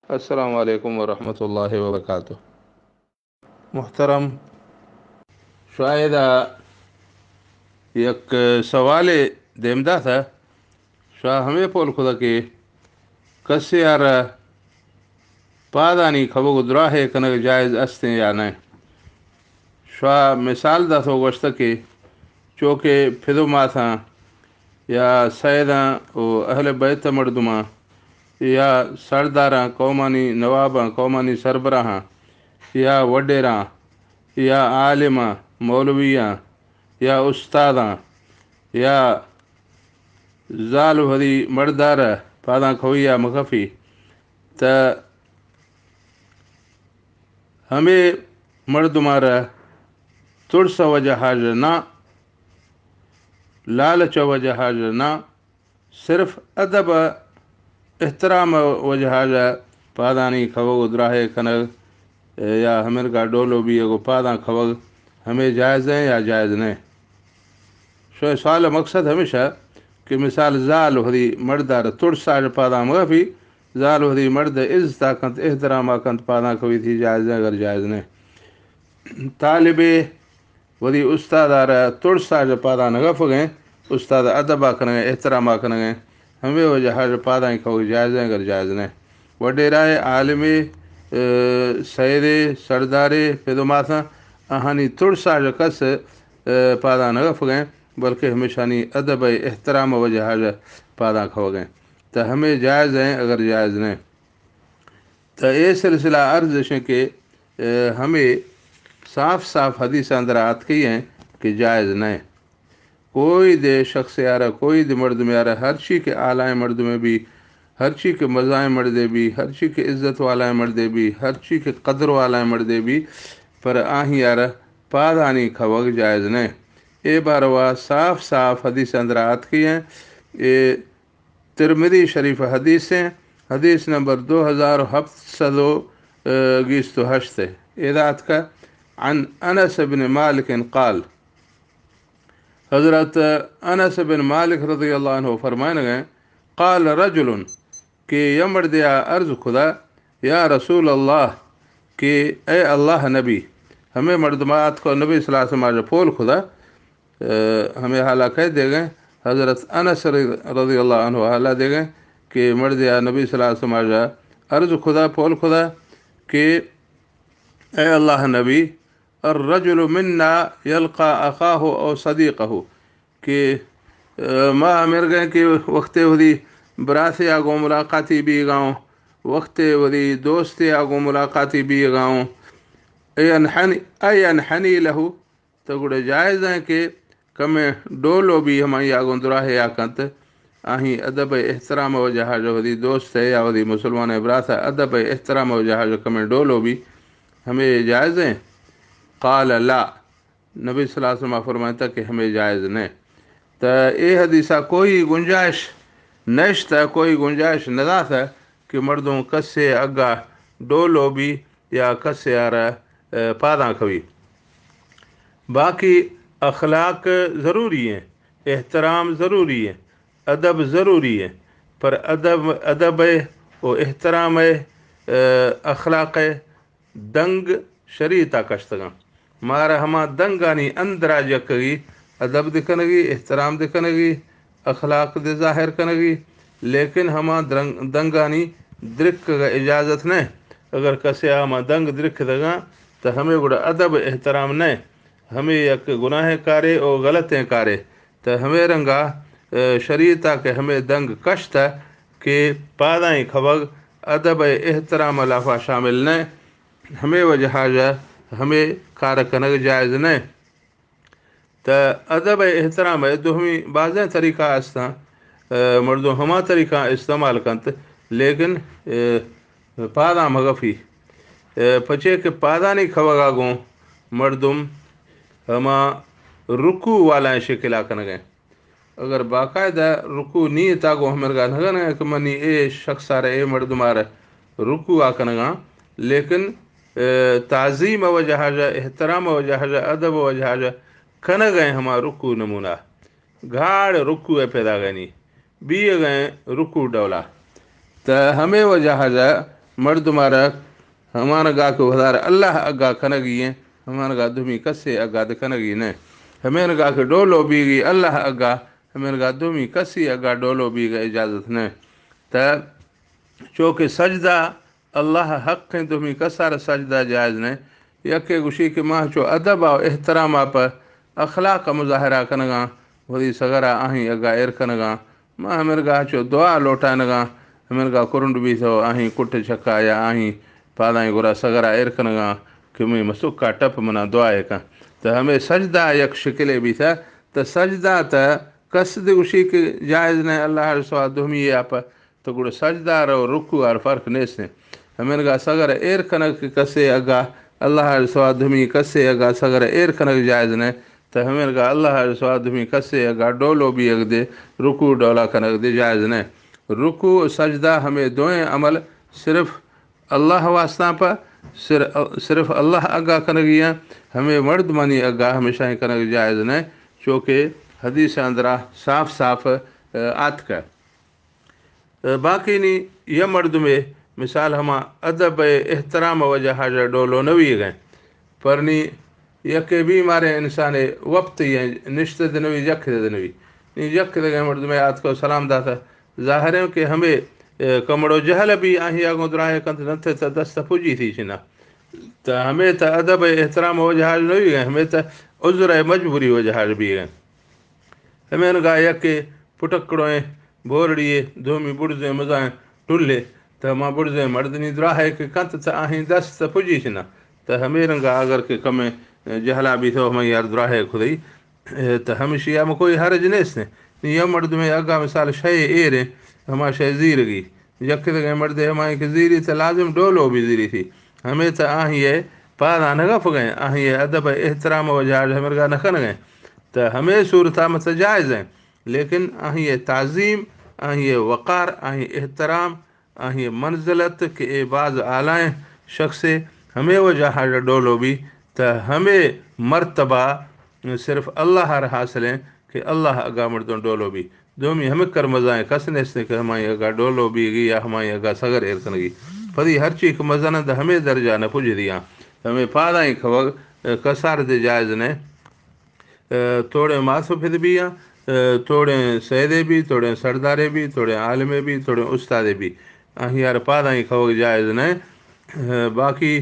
अस्सलामु अलैकुम वरहमतुल्लाहि वबरकातुह। मुहतरम शुआयदा एक सवाल देमदा था। शुआ हमें पोल खुदा के कस्य यार पादानी खबो गुदरा है कनक जायज़ अस्ते या नहीं। शुआ मिसाल दा तो वश्त के चौके फिदो माथा या सैदा ओ अहले बैत मर्दुमा या सरदारा कौमानी नवाबा कौमानी सरबराह या वडेरा या आलिमा मौलविया या उस्तादा या ज़ाल वरी मर्दार पादा खोइया मखफ़ी त हमें मर्दुमारा तुरस वजह हाजर ना लालच वजह हाजर ना सिर्फ अदब एहतराम वजह हाजर पादानी खवग उदराहे कनक या हमें का डोलो भी एगो पादा खवग हमें जायज़ है या जायज़ नहीं। शो सवाल मकसद हमेशा कि मिसाल ज़ाल वरी मर्दार तुरसा पादा मगफी ज़ाल वरी मर्द इज़्ज़त कंत एहतराम कंत पादा कवी थी जायज़ है अगर जायज़ नहीं। तालिबे वरी उस्तादार तुरसा पादा नगफ गए उस्ताद अदबा करेंगे एहतराम करेंगे हमें वजह हर पादा ही खो जायज़ है अगर जायज़ नहीं। वडेराए आलमे सैरे सरदारे फिदुमाथा अहानी तुरसा कस पादा नगफ गए बल्कि हमेशा नहीं अदब एहतराम वजह हर पादा खो गए तो हमें जायज़ है अगर जायज़ नहीं। तो ये सिलसिला अर्ज के हमें साफ साफ हदीस अंदर आत की हैं कि जायज़ नहीं। कोई दे शख्स यार कोई दे मर्द में यार हर ची के आलाए मर्द में भी हर ची के मज़ाए मर्दे भी हर ची के इज़्ज़त वाला मर्दे भी हर ची के कदर वाला मर्दे भी पर आही यार पादानी खवग जायज़ नहीं। ये बारवा साफ साफ हदीस अंदर आत की हैं। ये तिरमिदी शरीफ हदीस हैं। हदीस नंबर 2728 इदात का अन अनस बिन मालिक क़ाल हज़रत अनस बिन मालिक रज़ियल्लाहु अन्हु फरमान गए क़ाल रजुलन कि यमर दिया अर्ज़ खुदा या रसूल अल्लाह कि ए अल्लाह नबी हमें मर्दमात को नबी सल्लल्लाहु अलैहि वसल्लम पोल खुदा हमें हाला कह दे गए हज़रत अनस रज़ियल्लाहु अन्हु हाला दे गए कि मर्द या नबी सल्लल्लाहु अलैहि वसल्लम अर्ज़ खुदा पोल खुदा कि ए अल्लाह नबी अर्रजुल मिन्ना यल्का अखाहु और सदीक़हु कि माँ मेरे गए कि वक्ते वरी बरासे आगो मुलाकाती भी गाँव वक्ते वरी दोस्ते आगो मुलाकाती भी गाँव अयन हनी लहू तो गुड़े जायज़ है कि कमे डोलो भी हमारी आगो दुराहे आकंत आही अदब एहतराम वजह जो वरी दोस्त है या वरी मुसलमान बरासा अदब एहतराम वजह जो कमे डोलो भी हमें जायज़ है। क़ाल ला नबी सल्लल्लाहु अलैहि वसल्लम फरमाता कि हमें जायज़ नहीं। तो ये हदीसा कोई गुंजाइश नश था कोई गुंजाइश नदा था कि मर्दों कस्से अगा डोलो भी या कस्से यार पादा खवी। बाकी अखलाक ज़रूरी हैं एहतराम ज़रूरी है अदब ज़रूरी है पर अदब अदब है वो एहतराम है अखलाक है दंग शरीता कश्तगा मारा हमा दंगानी अंदरा जकगी अदब दिखनगी एहतराम दिखनगी अखलाक दे ज़ाहिर कनगी लेकिन हमा दंगानी द्रिक का इजाज़त नहीं। अगर कसे हमा दंग द्रिक दगा तो हमें गुड़ा अदब एहतराम नहीं हमें एक गुनाह कारे और गलतें कारे तो हमें रंगा शरीता के हमें दंग कश्त के पादाई खबग अदब एहतराम लाफा शामिल नहीं हमें वजह हमें कार कनक जायज़ नहीं। तो अदब एहतराम है दुहमी बाज़ तरीक़ा अस्ता मर्दों हमा तरीक़ा इस्तेमाल कंत लेकिन पादा मगफ़ी पचे के पादा नहीं खवगा गो मर्दुम हमा रुकू वाला शिकिला कन गए अगर बाकायदा रुकू नी तागो हमें नगन कि मनी ए शख्स आ रहे मर्दुमार रुकू आकनगा लेकिन ताज़ीम वजह एहतराम वजह अदब वजह कन गए हमा रुकू नमूना गाढ़ रुकू पैदा गनी बी गए रुकू डौला तो हमें वजह मर्दुमार हमानगा को वधारे अल्लाह अगा कनगिए हमानगा दुमी कसे अगा कनगी ने हमेनगा के डोलो बीगी अल्लाह अगा हमेनगा दुमी कसी अगा डोलो बीगा इजाज़त ने त चोके सजदा अल्लाह हक़ ऐं दुमी कसार सजदा जायज़ ने यके गुशी के मां चो अदब आओ एहतराम आप अखलाक मुज़ाहिरा कनगा वरी सगरा आहीं अगा एर कनगा मां हमेनगा चो दुआ लोटानगा हमेनगा कुरुंड भी थो आहीं कुट छक्का या आहीं पादाई गुरा सगरा एर कनगा कि मैं मसुक्का टप मना दुआ का त हमें सजदा यक शिकले भी था त सजदा त कसद गुशी के जायज़ ने अल्लाह सवा दुमी आप तो गुड़ सजदार और रुकू और फ़र्क नेसे हमेनगा सगर एर कनक कसे अगा अल्लाह स्वादमी कसे अगा सगर एर कनक जायज़ ने तो हमेनगा अल्लाह स्वादमी कसे अगा डोलो भी अग दे रुकू डोला कनक दे जायज़ ने रुकू सजदा हमें दोएं अमल सिर्फ अल्लाह वास्ता पर सिर्फ अल्लाह अगा कनगिया हमें मर्द मानी अगा हमेशा ही कनक जायज़ ने चूँकि हदीस अंदरा साफ साफ आत का बाकी नी यह मर्द में मिसाल हमा अदब एहतराम वजह डोलो न भी गए पर नी यके भी मारे इंसान वक्त ये निश्त नवी यख नवी नी यख गए मर्द में आज को सलाम दाता ज़ाहिर है कि हमें कमड़ो जहल भी आही आगो दुराहे कंत न थे त दस्त पुजी थी छिना त हमें त अदब एहतराम वजह न भी गए हमें त उज़्र मजबूरी वजह भी गए हमें गा यके पुटकड़ो बोरड़िए धोमी बुढ़े मज़ा टुल्ले त मां बुढ़े मर्दनी दुराहे के कंत त आही दस्त पुजी छिना त हमें रंगा अगर के कमे जहला भी थो हमें यार दुराहे खुदई त हमेशा में कोई हरज नेस ने यह मर्द में अगा मिसाल शे एरे हमा शे ज़ीरगी यख गए मर्द हमारे के ज़ीरी त लाजिम डोलो भी ज़ीरी थी हमें त आही पादा न गफ गए आही अदब एहतराम वजह हमें न खन गए त हमें सूरता मत जायज़ है लेकिन आही ताज़ीम आही वक़ार आही एहतराम आही मंजिलत के बाज़ आलाएँ शख्स हमें वजह डोलो भी त हमें मर्तबा सिर्फ अल्लाह हासिल है कि अल्लाह अगा मर्दों डोलो भी दोमी हमें कर मज़ाएँ कसने से कि हमारी अगा डोलो भी गई या हमारी अगा सगर एर कनगी पदी हर चीज़ मज़ा न हमें दर्जा न पुज दिया हमें पादाई खवग कसार दे जायज़ ने थोड़े मासुफिद भी थोड़े सैदे भी थोड़े सरदारे भी थोड़े आलमे भी थोड़े उस्तादे भी आही यार पादाई खवग जायज़ ने बाकी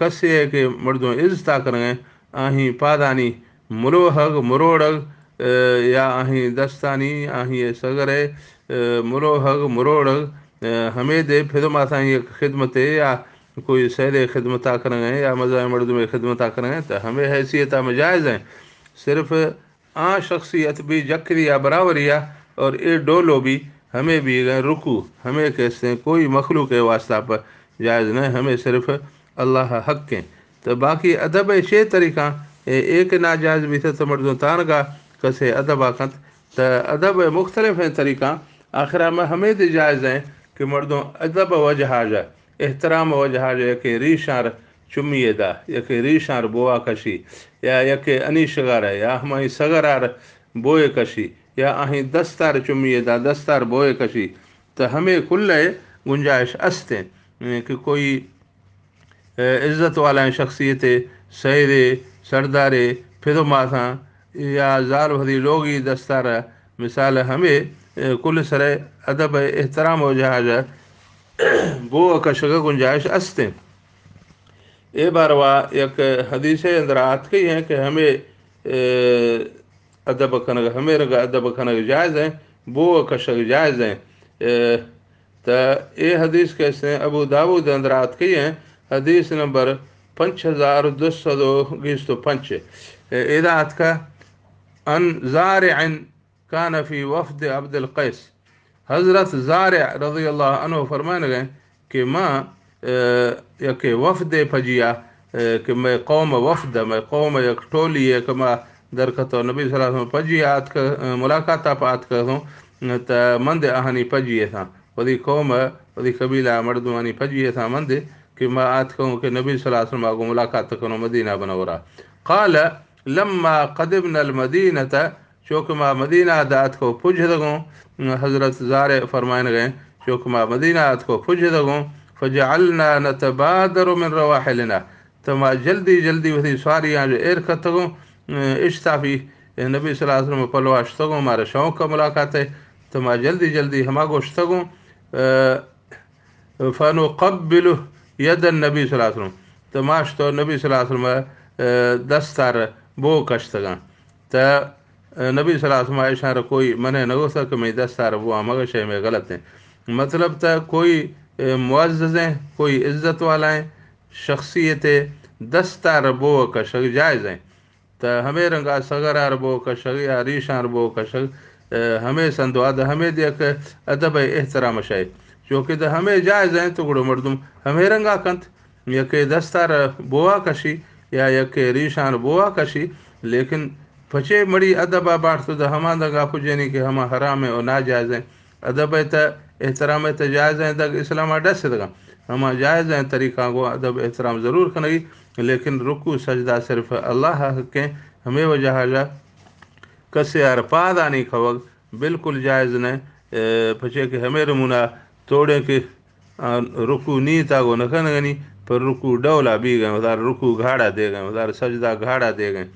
कसे है कि मर्दों इज्जता करें आही पादानी मुरोहग मुरोड़ग या आही दस्तानी आही सगरे मुरोहग मुरोड़ग हमें दे फिर माथा ये खिदमत या कोई सैदे खिदमता करें या मज़ा मर्द में खिदमता करें तो हमें हैसियत में जायज़ है सिर्फ शख्सियत भी जक्रिया बराबरिया और ये डोलो भी हमें भी रुकू हमें कैसे कोई मखलूक के वास्ता पर जायज़ नहीं हमें सिर्फ अल्लाह हक़ के तो बाकी अदब शे तरीक़ा एक नाजायज़ भी थे तो मर्दों तानगा कसे अदब आखत तो अदब मुख्तलिफ हैं तरीक़ा आखिर में हमें तो जायज़ है कि मर्दों अदब वजहाज एहतराम वजहाज यके रीशार चुम्मीदा यके रीशार बोआ कशी या यके अनीशगार या हमारी सगरार बोए कशी या अहीं दस्तार चुम्मीदा दस्तार बोए कशी तो हमें कुल गुंजाइश अस्ते कि कोई इज़्ज़त वाला शख्सियत सैरे सरदारे फिर माथा या ज़ार भरी लोगी दस्तार मिसाल हमें कुल सर अदब एहतराम वजहाज वो कशग गुंजाइश अस्ते ए बारवा एक हदीस अंदर आत कही है कि हमें अदब खनग हमें रगा अदब खनग जायज़ है वो कशग जायज़ है तो ये हदीस कैसे अबू दाऊद अंदर आत कही है हदीस नंबर 5225 इदा आत का अन ज़ारिअन कान फी वफ़द अब्दुल कैस हज़रत ज़ारि रज़ी अल्लाह अन्हु फरमान गए कि माँ यके वफ़द फजिया कि मैं कौम वफ़द मैं कौम यक टोली है कि माँ दरकत नबी सल्लल्लाहु अलैहि वसल्लम फजी आत का मुलाकात पात करूँ त मंद आहानी फजिए था वही कौम वही कबीला मर्दमानी फजिए था मंद कि माँ आत कहूँ कि नबी सल्लल्लाहु अलैहि वसल्लम को मुलाकात करूँ मदीना बनवरा क़ाल लम्मा क़दिमना अल मदीनत चौक माँ मदीना दात को पुज दगों हज़रत ज़ारे फरमान गए चौक माँ मदीना दात को पुज दगों फजअलना नतबादरु मिन रवाहिलिना, त मां जल्दी जल्दी वठी सवारी जो एर खतगो इश्ताफी नबी सल्लल्लाहु अलैहि वसल्लम पलवा तगो मारे शौक़ मुलाकात त मां जल्दी जल्दी हमागोश तगो फ़नो क़ब्बिलु यदन नबी सल्लल्लाहु अलैहि वसल्लम, त मां तो नबी सल्लल्लाहु अलैहि वसल्लम दस्तार बो कश तगा त नबी सल्लल्लाहु अलैहि वसल्लम आयशा कोई मने न हो सक मैं दस्तार वो मगर शइ में ग़लति है, मतिलबु त कोई मुअज़्ज़ज़ ऐं कोई इज़त वाला ऐं शख़्सियत दस्तार बो कशग जायज़ है। त हमे रंगा सगरार बो कशग या रीशार बो कशग हमे संदो अद हमे देख अदब एहतराम शय चूँकि त हमे जायज़ है टुकड़ो मर्दुम हमे रंगा कंत यके दस्तार बोआ कशी या यके रीशान बोआ कशी, लेकिन फचे मड़ी अदब बाढ़ तो हमा दगा पुजनी कि हमा हराम है और ना जायज़ है अदब है त एहतराम है त जायज़ है तक इस्लाम डस दगा हमा जायज़ है तरीक़ा गो अदब एहतराम ज़रूर खनगी, लेकिन रुकू सजदा सिर्फ अल्लाह के हमें वजह जा कसे यार पादानी खवग बिल्कुल जायज़ न पचे कि हमें रमुना तोड़े कि रुकू नी तागो न खनगनी पर रुकू डौला बी गए उधार रुकू घाड़ा दे गए उधार सजदा घाड़ा दे गए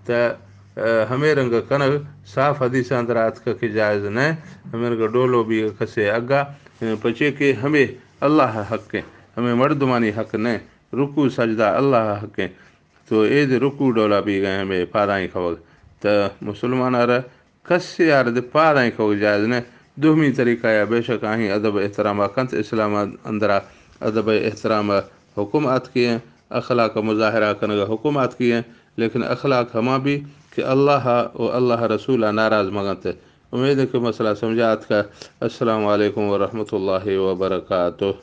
त हमें रंग कनग साफ हदीस अंदरात के जायज़ न हमें रंग डोलो भी खसे अगा पचे कि हमें अल्लाह हक है हमें मर्दमानी हक न रुकू सजदा अल्लाह हक है तो एद रुकू डोला भी गए हमें पाराई खवग त मुसलमान कसे यार पाराई खवग जायज़ न दुहमी तरीक़ा या बेशक आहीं अदब एहतराम कंत इस्लाम अंदरा अदब एहतराम हुकुमात किए अखलाक मुज़ाहिरा कनग हुकुमात किए, लेकिन अखलाक हमा भी कि अल्लाह और अल्लाह रसूल नाराज़ मगत। उम्मीद है कि मसला समझात का। अस्सलामु अलैकुम व रहमतुल्लाहि व बरकातुहू।